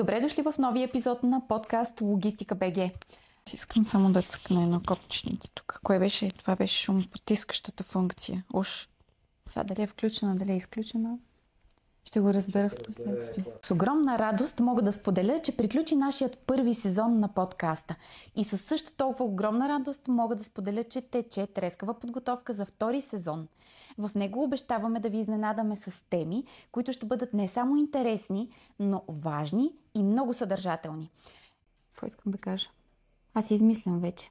Добре дошли в новия епизод на подкаст Логистика БГ. Искам само да цъкна едно копченица тук. Кое беше? Това беше шумопотискащата функция. Уж. Сега дали е включена, дали е изключена? Ще го разбера в последствие. С огромна радост мога да споделя, че приключи нашият първи сезон на подкаста. И със също толкова огромна радост мога да споделя, че тече трескава подготовка за втори сезон. В него обещаваме да ви изненадаме с теми, които ще бъдат не само интересни, но важни и много съдържателни. Какво искам да кажа? Аз измислям вече.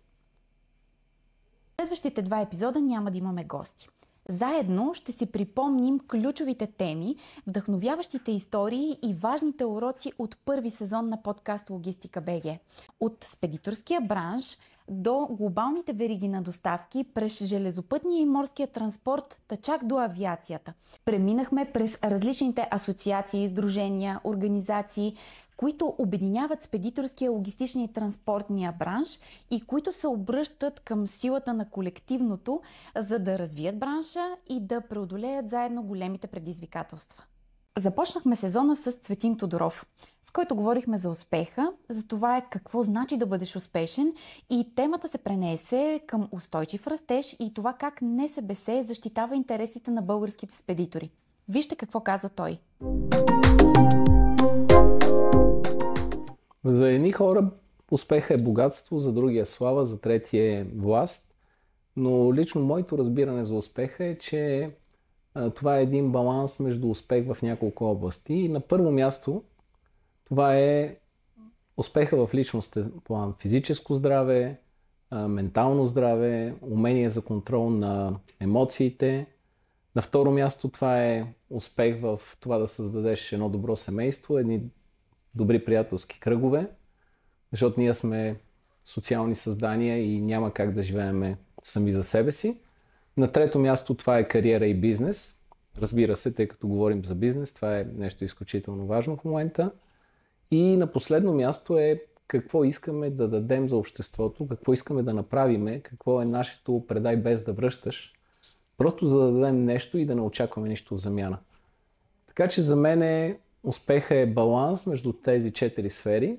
В следващите 2 епизода няма да имаме гости. Заедно ще си припомним ключовите теми, вдъхновяващите истории и важните уроци от първи сезон на подкаст Логистика БГ. От спедиторския бранш до глобалните вериги на доставки, през железопътния и морския транспорт, та чак до авиацията. Преминахме през различните асоциации, сдружения, организации, които обединяват спедиторския, логистичния и транспортния бранш и които се обръщат към силата на колективното, за да развият бранша и да преодолеят заедно големите предизвикателства. Започнахме сезона с Цветин Тодоров, с който говорихме за успеха, за това какво значи да бъдеш успешен, и темата се пренесе към устойчив растеж и това как НСБС защитава интересите на българските спедитори. Вижте какво каза той. За едни хора успеха е богатство, за други е слава, за трети е власт. Но лично моето разбиране за успеха е, че това е един баланс между успех в няколко области. И на първо място това е успеха в личностен план. Физическо здраве, ментално здраве, умение за контрол на емоциите. На второ място това е успех в това да създадеш едно добро семейство, едни добри приятелски кръгове, защото ние сме социални създания и няма как да живеем сами за себе си. На трето място това е кариера и бизнес. Разбира се, тъй като говорим за бизнес, това е нещо изключително важно в момента. И на последно място е какво искаме да дадем за обществото, какво искаме да направиме, какво е нашето предай без да връщаш, просто за да дадем нещо и да не очакваме нищо в замяна. Така че за мен успеха е баланс между тези 4 сфери.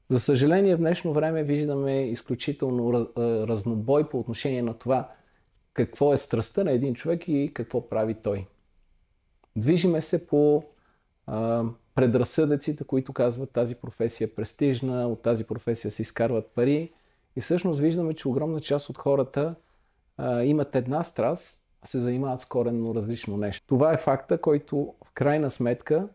За съжаление, в днешно време виждаме изключително разнобой по отношение на това какво е страстта на един човек и какво прави той. Движиме се по предразсъдъците, които казват тази професия е престижна, от тази професия се изкарват пари, и всъщност виждаме, че огромна част от хората имат една страст, а се занимават с коренно различно нещо. Това е факта, който в крайна сметка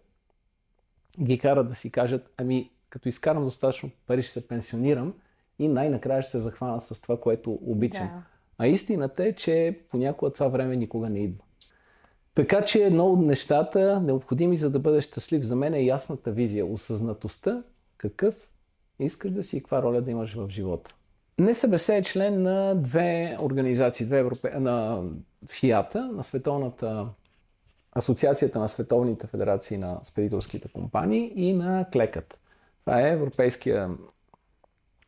ги кара да си кажат: ами като изкарам достатъчно пари, ще се пенсионирам и най-накрая ще се захвана с това, което обичам. Да. А истината е, че понякога това време никога не идва. Така че едно от нещата, необходими за да бъдеш щастлив, за мен е ясната визия, осъзнатостта, какъв искаш да си и каква роля да имаш в живота. НСБС е член на 2 организации, на ФИАТа, на Световната Асоциацията на Световните федерации на спедиторските компании, и на КЛЕКът. Това е европейския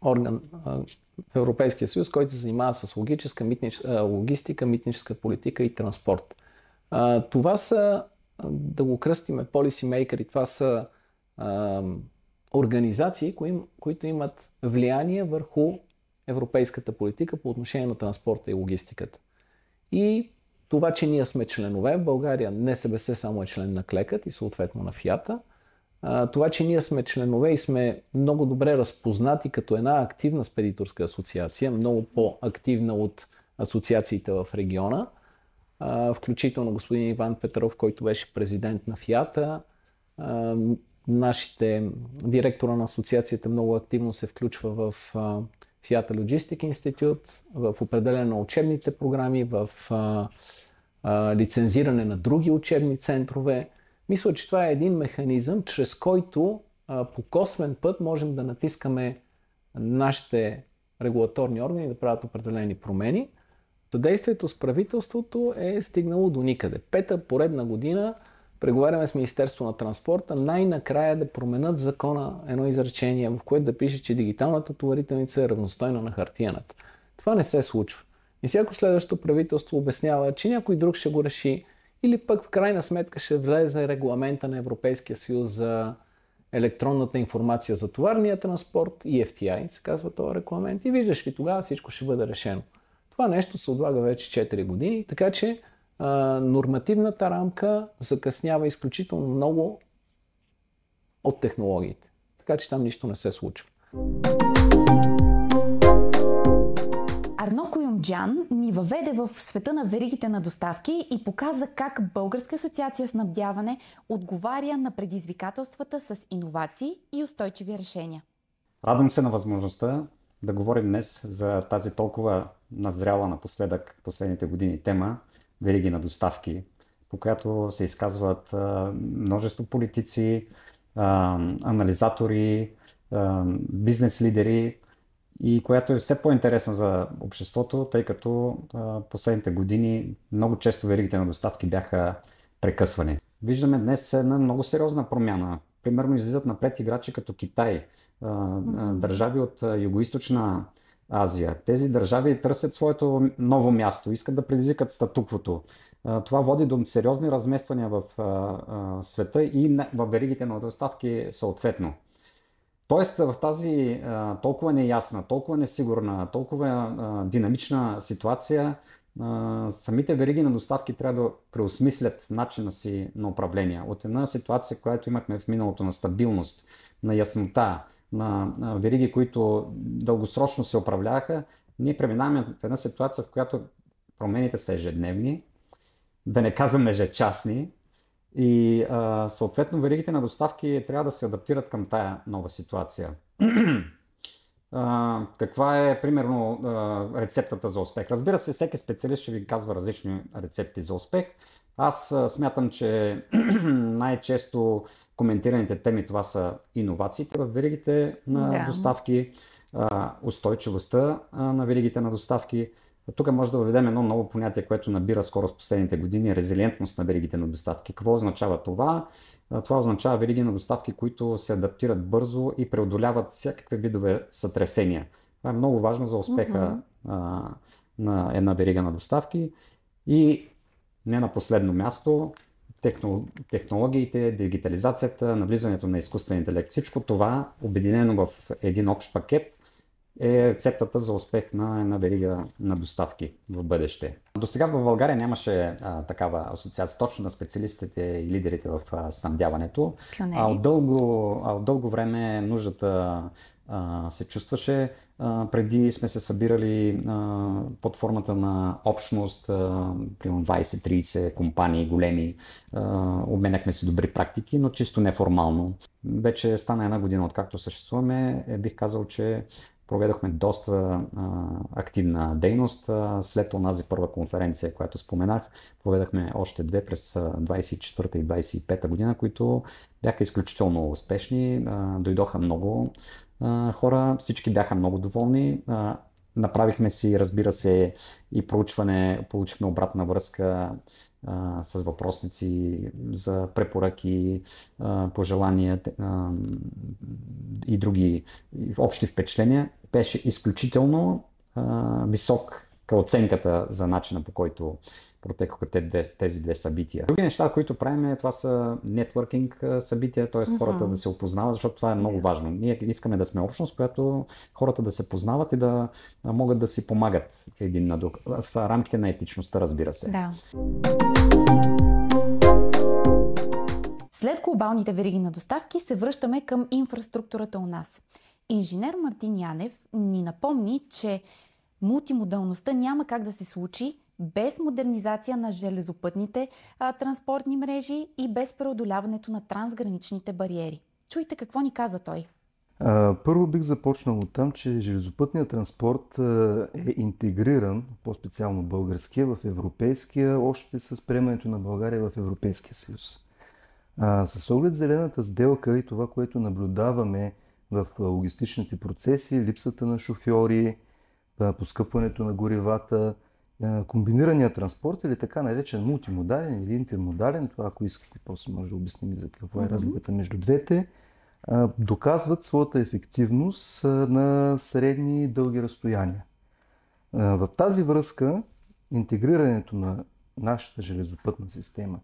орган в Европейския съюз, който се занимава с логистика, митническа политика и транспорт. Това са, да го кръстиме, полисимейкъри, това са организации, които имат влияние върху европейската политика по отношение на транспорта и логистиката. И това, че ние сме членове в България, НСБС само е член на КЛЕКът и съответно на ФИАТа. Това, че ние сме членове и сме много добре разпознати като една активна спедиторска асоциация, много по-активна от асоциациите в региона, включително господин Иван Петров, който беше президент на ФИАТа. Директора на асоциацията много активно се включва в ФИАТа Logistic Institute, в определене на учебните програми, в лицензиране на други учебни центрове. Мисля, че това е един механизъм, чрез който по косвен път можем да натискаме нашите регулаторни органи да правят определени промени. Съдействието с правителството е стигнало до никъде. 5-та поредна година преговаряме с Министерство на транспорта най-накрая да променят закона, едно изречение, в което да пише, че дигиталната товарителница е равностойна на хартияната. Това не се случва. И всяко следващо правителство обяснява, че някой друг ще го реши, или пък в крайна сметка ще влезе регламента на Европейския съюз за електронната информация за товарния транспорт, EFTI се казва този регламент, и виждаш ли, тогава всичко ще бъде решено. Това нещо се отлага вече 4 години, така че нормативната рамка закъснява изключително много от технологиите. Така че там нищо не се случва. Арно Куюмджан ни въведе в света на веригите на доставки и показа как Българска асоциация снабдяване отговаря на предизвикателствата с иновации и устойчиви решения. Радвам се на възможността да говорим днес за тази толкова назряла напоследък последните години тема вериги на доставки, по която се изказват множество политици, анализатори, бизнес лидери, и която е все по-интересна за обществото, тъй като последните години много често веригите на доставки бяха прекъсвани. Виждаме днес една много сериозна промяна. Примерно излизат напред играчи като Китай, държави от Югоизточна Азия. Тези държави търсят своето ново място, искат да предизвикат статуквото. Това води до сериозни размествания в света и в веригите на доставки съответно. Тоест в тази толкова неясна, толкова несигурна, толкова динамична ситуация, самите вериги на доставки трябва да преосмислят начина си на управление. От една ситуация, която имахме в миналото на стабилност, на яснота, на вериги, които дългосрочно се управляваха, ние преминаваме в една ситуация, в която промените са ежедневни, да не казвам ежечасни, и съответно веригите на доставки трябва да се адаптират към тая нова ситуация. Каква е примерно рецептата за успех? Разбира се, всеки специалист ще ви казва различни рецепти за успех. Аз смятам, че най-често коментираните теми това са иновациите в веригите на доставки, устойчивостта на веригите на доставки. Тук може да въведем едно ново понятие, което набира скорост последните години — резилиентност на веригите на доставки. Какво означава това? Това означава вериги на доставки, които се адаптират бързо и преодоляват всякакви видове сътресения. Това е много важно за успеха на една верига на доставки. И не на последно място, технологиите, дигитализацията, навлизането на изкуствен интелект. Всичко това, обединено в един общ пакет, е рецептата за успех на една верига на доставки в бъдеще. До сега в България нямаше такава асоциация точно на специалистите и лидерите в снабдяването. От дълго време нуждата се чувстваше. Преди сме се събирали под формата на общност, примерно 20-30 компании големи, обменяхме си добри практики, но чисто неформално. Вече стана една година откакто съществуваме, бих казал, че проведохме доста активна дейност. След онази първа конференция, която споменах, проведахме още две през 24-та и 25-та година, които бяха изключително успешни. Дойдоха много хора, всички бяха много доволни. Направихме си, разбира се, и проучване, получихме обратна връзка с въпросници за препоръки, пожелания и други общи впечатления. Беше изключително висока оценката за начина, по който протекоха тези две събития. Други неща, които правим, това са нетворкинг събития, т.е. хората да се опознават, защото това е много важно. Ние искаме да сме общност, която хората да се познават и да могат да си помагат един на друг, в рамките на етичността, разбира се. Да. След глобалните вериги на доставки се връщаме към инфраструктурата у нас. Инженер Мартин Янев ни напомни, че мултимодалността няма как да се случи без модернизация на железопътните транспортни мрежи и без преодоляването на трансграничните бариери. Чуйте какво ни каза той. Първо бих започнал от там, че железопътният транспорт е интегриран, по-специално българския, в европейския, още с приемането на България в Европейския съюз. С оглед зелената сделка и това, което наблюдаваме в логистичните процеси, липсата на шофьори, поскъпването на горивата, комбинираният транспорт или така наречен мултимодален или интермодален, това ако искате, после може да обясним за какво е разликата между двете, доказват своята ефективност на средни и дълги разстояния. В тази връзка интегрирането на нашата железопътна система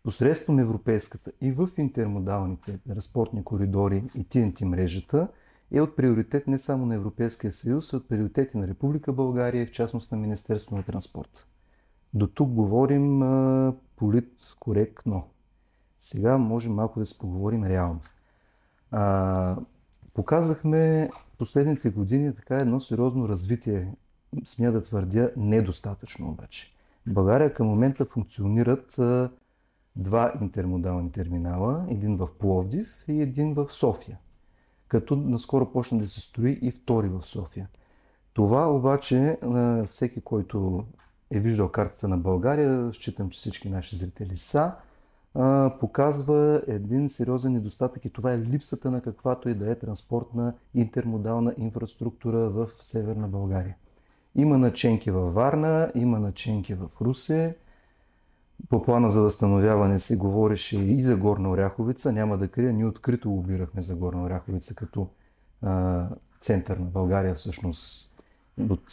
Посредством европейската и в интермодалните транспортни коридори и TNT мрежата е от приоритет не само на Европейския съюз, а от приоритети на Република България и в частност на Министерството на транспорта. До тук говорим политкоректно. Сега можем малко да си поговорим реално. Показахме последните години така едно сериозно развитие, смея да твърдя, недостатъчно обаче. В България към момента функционират два интермодални терминала, един в Пловдив и един в София. Като наскоро почна да се строи и втори в София. Това обаче, всеки, който е виждал картата на България, считам, че всички наши зрители са, показва един сериозен недостатък и това е липсата на каквато и да е транспортна интермодална инфраструктура в Северна България. Има наченки във Варна, има наченки в Русе. По плана за възстановяване се говореше и за Горна Оряховица. Няма да крия, ние открито лобирахме за Горна Оряховица като център на България, всъщност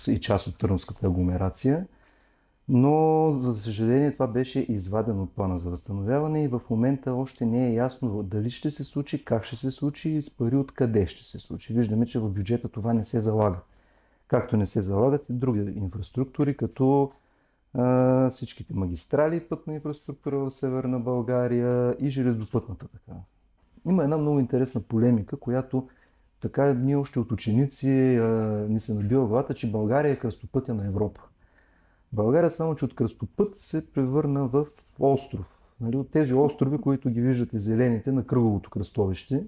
и част от Търновската агломерация. Но, за съжаление, това беше извадено от плана за възстановяване и в момента още не е ясно дали ще се случи, как ще се случи и с пари откъде ще се случи. Виждаме, че в бюджета това не се залага. Както не се залагат и други инфраструктури, като всичките магистрали, пътна инфраструктура в Северна България и железопътната така. Има една много интересна полемика, която така ние още от ученици ни се набива главата, че България е кръстопътя на Европа. България само, че от кръстопът се превърна в остров. Нали? От тези острови, които ги виждате зелените на кръговото кръстовище.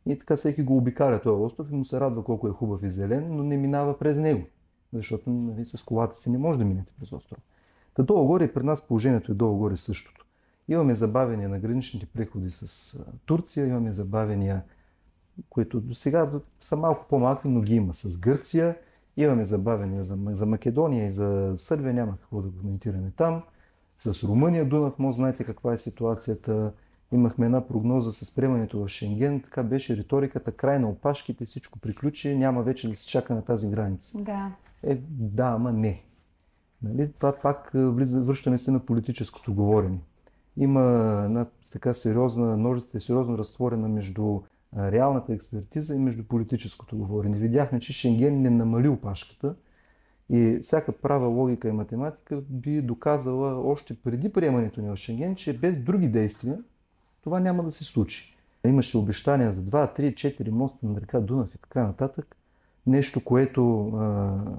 И така всеки го обикаля този остров и му се радва колко е хубав и зелен, но не минава през него. Защото нали, с колата си не може да минете през остров. Та долу-горе и при нас положението е долу-горе същото. Имаме забавения на граничните преходи с Турция, имаме забавения, които до сега са малко по-малки, но ги има с Гърция. Имаме забавения за Македония и за Сърбия, няма какво да коментираме там. С Румъния, Дунав мост, знаете каква е ситуацията. Имахме една прогноза с приемането в Шенген, така беше риториката, край на опашките, всичко приключи, няма вече да се чака на тази граница. Да. Да, ама не. Нали? Това пак връщаме се на политическото говорене. Има една така сериозна множество, сериозно разтворена между реалната експертиза и между политическото говорене. Видяхме, че Шенген не намали опашката и всяка права логика и математика би доказала още преди приемането ни в Шенген, че без други действия това няма да се случи. Имаше обещания за 2, 3, 4 моста на река Дунав и така нататък. Нещо, което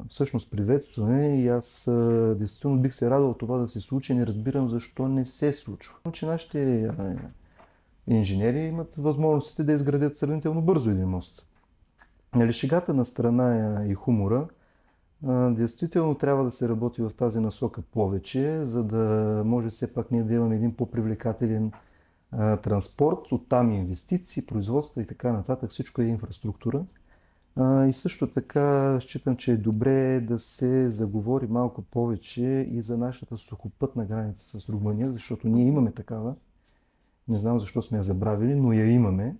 всъщност приветстваме и аз действително бих се радвал това да се случи. Не разбирам защо не се случва. Че нашите инженери имат възможностите да изградят сравнително бързо един мост. Нали, шегата на страна и хумора, действително трябва да се работи в тази насока повече, за да може все пак ние да имаме един по-привлекателен транспорт, оттам инвестиции, производства и така нататък. Всичко е инфраструктура. И също така считам, че е добре да се заговори малко повече и за нашата сухопътна граница с Румъния, защото ние имаме такава. Не знам защо сме я забравили, но я имаме.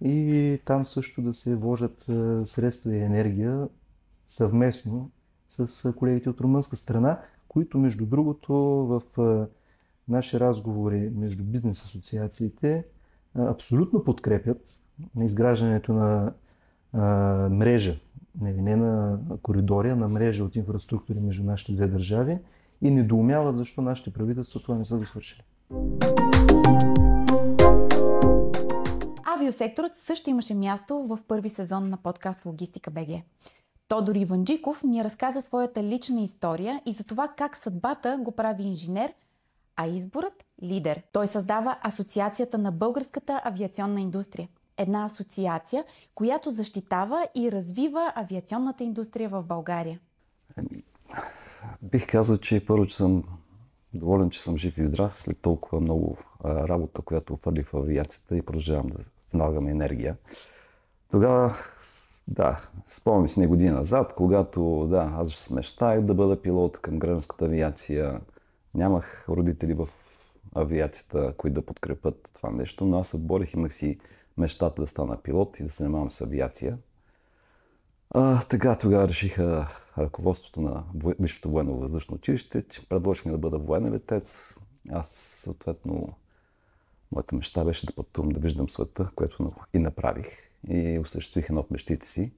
И там също да се вложат средства и енергия съвместно с колегите от румънска страна, които между другото в наши разговори между бизнес асоциациите абсолютно подкрепят на изграждането на мрежа, не на коридори, а на мрежа от инфраструктури между нашите две държави и недоумяват защо нашите правителства това не са го свършили. Авиосекторът също имаше място в първи сезон на подкаст Логистика БГ. Тодор Иванджиков ни разказа своята лична история и за това как съдбата го прави инженер, а изборът – лидер. Той създава Асоциацията на българската авиационна индустрия. Една асоциация, която защитава и развива авиационната индустрия в България. Бих казал, че първо, че съм доволен, че съм жив и здрав след толкова много работа, която хвърлих в авиацията и продължавам да влагам енергия. Тогава, спомням си не година назад, когато аз мечтаях да бъда пилот към гражданската авиация. Нямах родители в авиацията, които да подкрепят това нещо, но аз се борих, имах си мечтата да стана пилот и да се занимавам с авиация. Тогава решиха ръководството на Висшето военно-въздушно училище, че предложих ми да бъда военен летец Аз съответно моята мечта беше да пътувам, да виждам света, което и направих и осъществих една от мечтите си.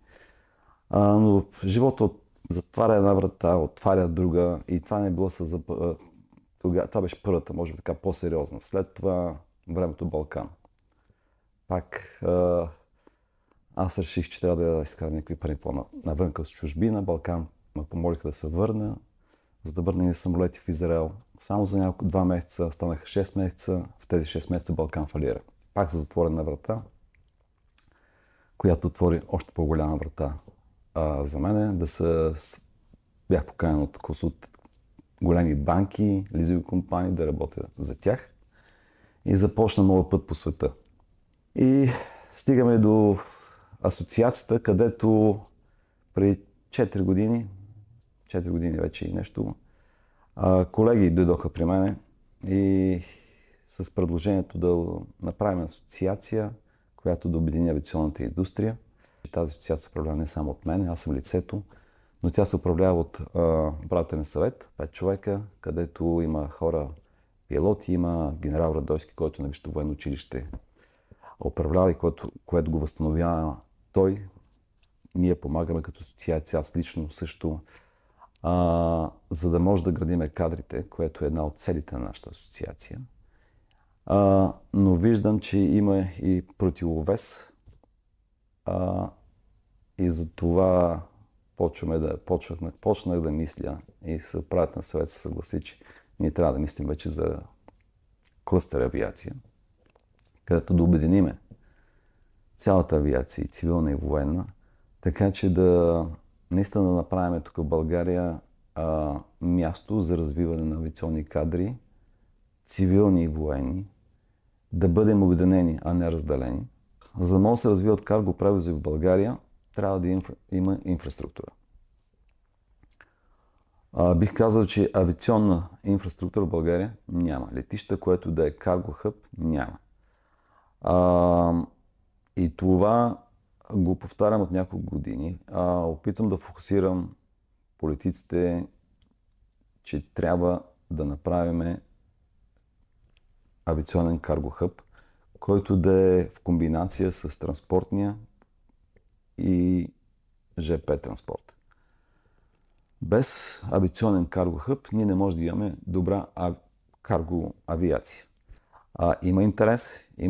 Но живота затваря една врата, отваря друга и това не било това беше първата, може би така по-сериозна. След това времето Балкан. Пак аз реших, че трябва да изкарам някакви пари навънка с чужбина. Балкан ме помолиха да се върна, за да върна и самолети в Израел. Само за 2 месеца, станаха 6 месеца. В тези 6 месеца Балкан фалира. Пак за затворена врата, която отвори още по-голяма врата за мен. Бях поканен от големи банки, лизингови компании да работя за тях и започна нов път по света. И стигаме до асоциацията, където преди 4 години вече и нещо, колеги дойдоха при мене и с предложението да направим асоциация, която да обедини авиационната индустрия. Тази асоциация се управлява не само от мен, аз съм лицето, но тя се управлява от управителен съвет, 5 човека, където има хора, пилоти, има генерал Радойски, който на Висшето военно училище управлява и което го възстановява той. Ние помагаме като асоциация, аз лично също, за да може да градиме кадрите, което е една от целите на нашата асоциация. Но виждам, че има и противовес и за това почнах да мисля и управителен съвет се съгласи, че ние трябва да мислим вече за клъстер авиация, където да обединиме цялата авиация, и цивилна и военна, така че наистина да направим тук в България място за развиване на авиационни кадри, цивилни и военни, да бъдем обединени, а не разделени. За да може да се развиват карго превози в България, трябва да има инфраструктура. Бих казал, че авиационна инфраструктура в България няма. Летища, което да е карго хъб, няма. И това го повтарям от няколко години. Опитвам да фокусирам политиците, че трябва да направим авиационен карго хъб, който да е в комбинация с транспортния и ЖП транспорт. Без авиационен карго хъб ние не можем да имаме добра карго авиация. Има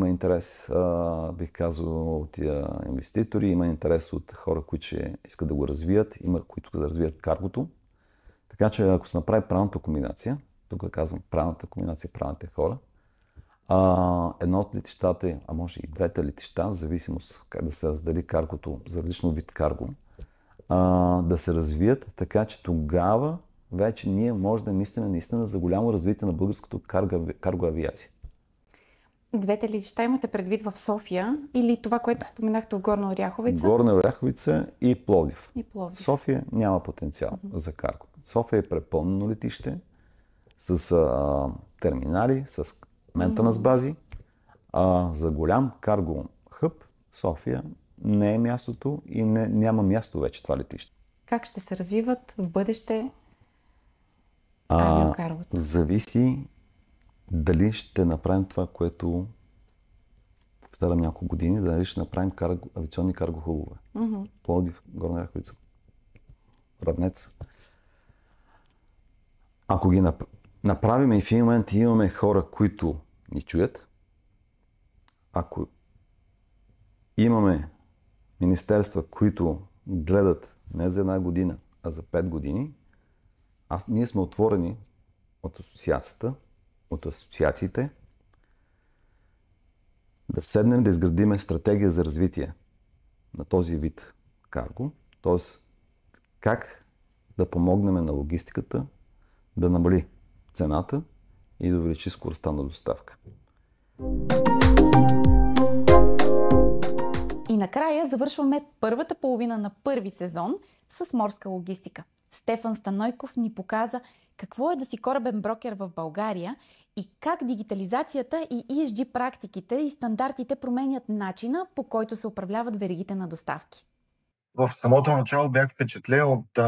интерес, бих казал, от инвеститори, има интерес от хора, които искат да го развият, има които да развият каргото. Така че ако се направи правилната комбинация, тук казвам правилната комбинация, правилните хора, едно от летищата, а може и двете летища, в зависимост как да се раздели каргото за различно вид карго, да се развият, така че тогава вече ние може да мислим наистина за голямо развитие на българското карго авиация. Двете летища имате предвид в София или това, което споменахте в Горна Оряховица? Горна Оряховица и Пловдив. София няма потенциал за карго. София е препълнено летище с терминали, с ментанъс бази. За голям карго хъб София не е мястото и няма място вече това летище. Как ще се развиват в бъдеще авиокаргото? Зависи дали ще направим това, което повтарям няколко години, дали ще направим авиационни карго хубове. Пловдив, Горна Оряховица, Раднец. Ако ги направим и в един момент имаме хора, които ни чуят, ако имаме министерства, които гледат не за 1 година, а за 5 години, ние сме отворени от асоциациите, да седнем да изградиме стратегия за развитие на този вид карго, т.е. как да помогнем на логистиката да намали цената и да увеличи скоростта на доставка. И накрая завършваме първата половина на първи сезон с морска логистика. Стефан Станойков ни показа какво е да си корабен брокер в България и как дигитализацията и ESG практиките и стандартите променят начина, по който се управляват веригите на доставки. В самото начало бях впечатлен от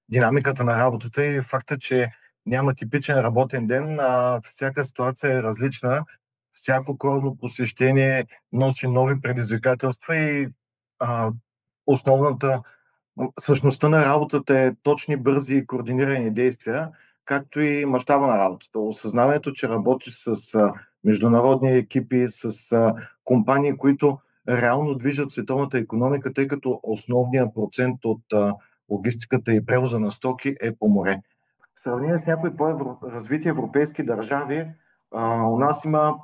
динамиката на работата и факта, че няма типичен работен ден, всяка ситуация е различна. Всяко корабно посещение носи нови предизвикателства и основната същността на работата е точни, бързи и координирани действия, както и мащаба на работата. Осъзнаването, че работиш с международни екипи, с компании, които реално движат световната икономика, тъй като основният процент от логистиката и превоза на стоки е по море. В сравнение с някои по-развити европейски държави, у нас има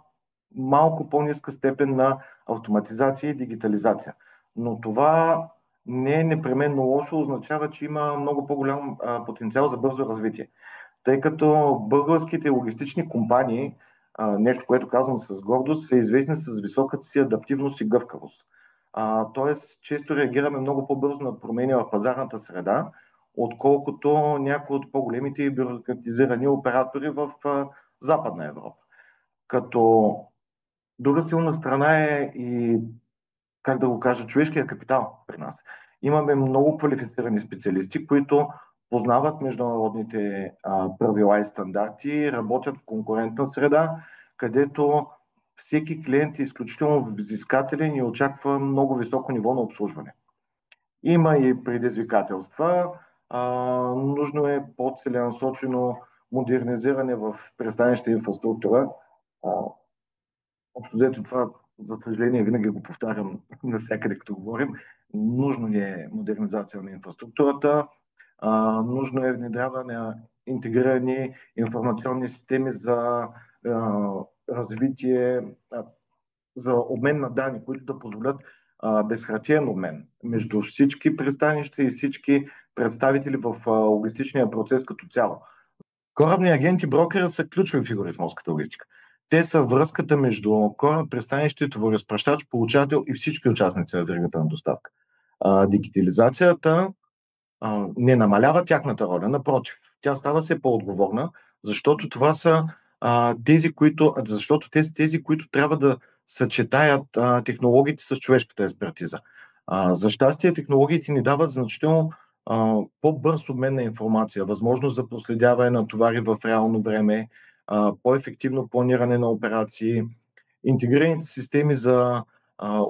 малко по-ниска степен на автоматизация и дигитализация. Но това не е непременно лошо, означава, че има много по-голям потенциал за бързо развитие. Тъй като българските логистични компании, нещо, което казвам с гордост, са известни с високата си адаптивност и гъвкавост. Тоест, често реагираме много по-бързо на промени в пазарната среда, отколкото някои от по-големите и бюрократизирани оператори в Западна Европа. Като друга силна страна е и, как да го кажа, човешкия капитал при нас. Имаме много квалифицирани специалисти, които познават международните правила и стандарти, работят в конкурентна среда, където всеки клиент е изключително взискателен и очаква много високо ниво на обслужване. Има и предизвикателства. Нужно е по-целенасочено модернизиране в пристанищна инфраструктура. Общо взето това, за съжаление, винаги го повтарям навсякъде, като говорим. Нужно ни е модернизация на инфраструктурата, нужно е внедряване на интегрирани информационни системи за развитие, за обмен на данни, които да позволят безхартиен обмен между всички пристанища и всички представители в логистичния процес като цяло. Корабни агенти, брокери са ключови фигури в морската логистика. Те са връзката между кораб, пристанище, товароразпращач, получател и всички участници в веригата на доставка. Дигитализацията не намалява тяхната роля, напротив, тя става все по-отговорна, защото това са защото те са тези, които трябва да съчетаят технологиите с човешката експертиза. За щастие, технологиите ни дават значително по-бърз обмен на информация, възможност за проследяване на товари в реално време, по-ефективно планиране на операции, интегрираните системи за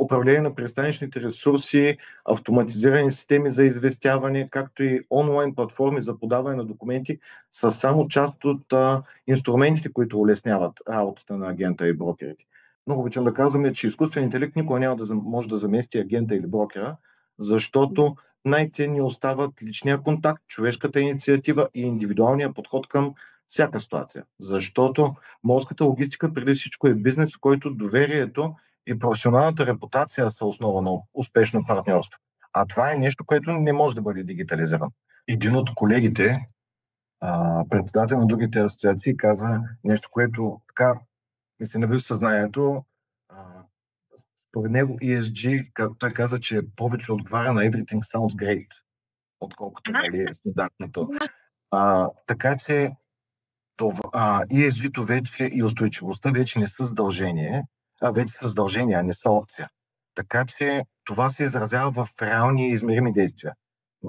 управление на пристанищните ресурси, автоматизирани системи за известяване, както и онлайн платформи за подаване на документи са само част от инструментите, които улесняват работата на агента и брокерите. Много обичам да казваме, че изкуствен интелект никога няма да може да замести агента или брокера, защото най-ценни остават личния контакт, човешката инициатива и индивидуалния подход към всяка ситуация. Защото морската логистика преди всичко е бизнес, в който доверието и професионалната репутация са основа на успешно партньорство. А това е нещо, което не може да бъде дигитализирано. Един от колегите, председател на другите асоциации, каза нещо, което така ми се нави в съзнанието. Според него ESG, както той каза, че повече отговаря на Everything Sounds Great, отколкото е стандартното. Така че ESG-то вече и устойчивостта вече не са задължение, вече са задължения, а не са опция. Така че това се изразява в реални и измерими действия.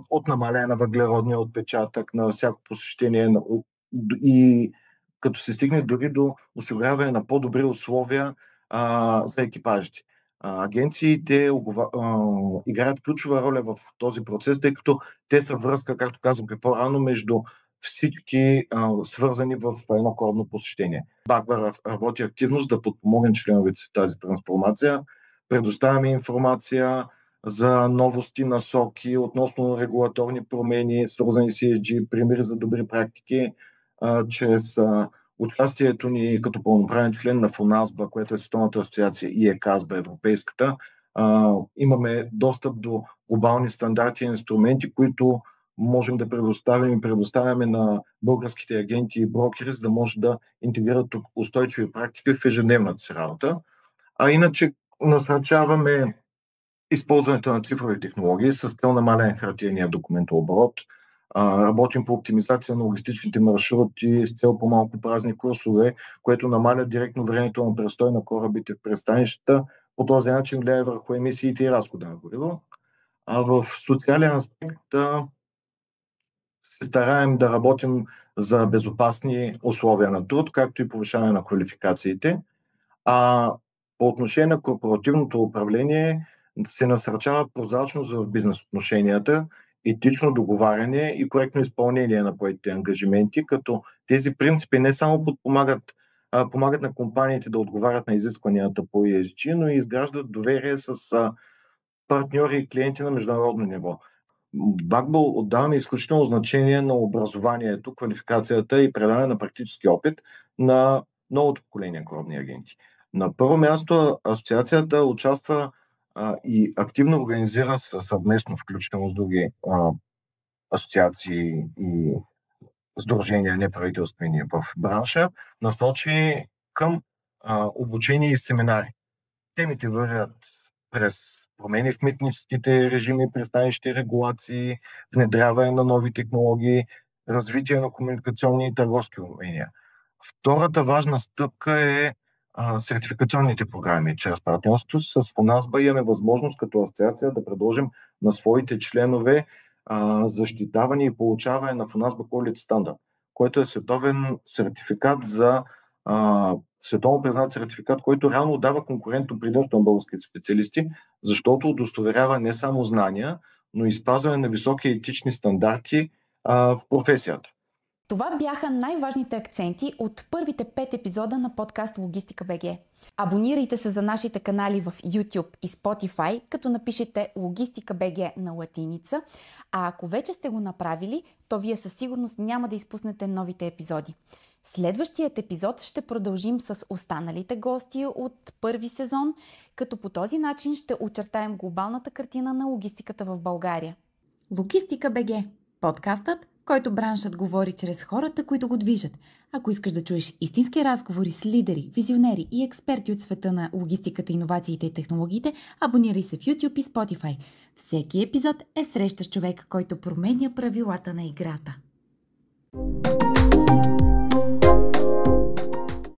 От намаление на въглеродния отпечатък на всяко посещение и като се стигне дори до осигуряване на по-добри условия за екипажите. Агенциите играят ключова роля в този процес, тъй като те са връзка, както казах по-рано, между всички свързани в едно корабно посещение. Барбара работи активно, за да подпомогне членовете си тази трансформация. Предоставяме информация за новости, насоки относно регулаторни промени, свързани с ESG, примери за добри практики, чрез участието ни като пълноправен член на ФОНАСБА, което е Световната асоциация, и ЕКАСБА, европейската. Имаме достъп до глобални стандарти и инструменти, които можем да предоставим и предоставяме на българските агенти и брокери, за да може да интегрират устойчиви практики в ежедневната си работа. А иначе насърчаваме използването на цифрови технологии с цел намален хартиения документооборот. Работим по оптимизация на логистичните маршрути с цел по-малко празни курсове, което намаля директно времето на престой на корабите в пристанищата. По този начин влияе върху емисиите и разхода на гориво. В социален аспект се стараем да работим за безопасни условия на труд, както и повишаване на квалификациите. А по отношение на корпоративното управление се насърчава прозрачност в бизнес отношенията, етично договаряне и коректно изпълнение на поетите ангажименти, като тези принципи не само помагат на компаниите да отговарят на изискванията по ESG, но и изграждат доверие с партньори и клиенти на международно ниво. Багбъл отдаваме изключително значение на образованието, квалификацията и предаване на практически опит на новото поколение корабни агенти. На първо място асоциацията участва и активно организира съвместно, включително с други асоциации и сдружения неправителствени в бранша, насочи към обучение и семинари. Темите вървят през промени в митническите режими, пристанищни регулации, внедряване на нови технологии, развитие на комуникационни и търговски умения. Втората важна стъпка е сертификационните програми. Чрез партньорство с ФОНАСБА имаме възможност като асоциация да предложим на своите членове защитаване и получаване на ФОНАСБА Quality Standard, който е световен сертификат за световно признат сертификат, който реално дава конкурентно предимство на българските специалисти, защото удостоверява не само знания, но и спазване на високи етични стандарти в професията. Това бяха най-важните акценти от първите 5 епизода на подкаст Логистика БГ. Абонирайте се за нашите канали в YouTube и Spotify, като напишете Логистика БГ на латиница, а ако вече сте го направили, то вие със сигурност няма да изпуснете новите епизоди. Следващият епизод ще продължим с останалите гости от първи сезон, като по този начин ще очертаем глобалната картина на логистиката в България. Логистика БГ – подкастът, който браншът говори чрез хората, които го движат. Ако искаш да чуеш истински разговори с лидери, визионери и експерти от света на логистиката, иновациите и технологиите, абонирай се в YouTube и Spotify. Всеки епизод е среща с човек, който променя правилата на играта.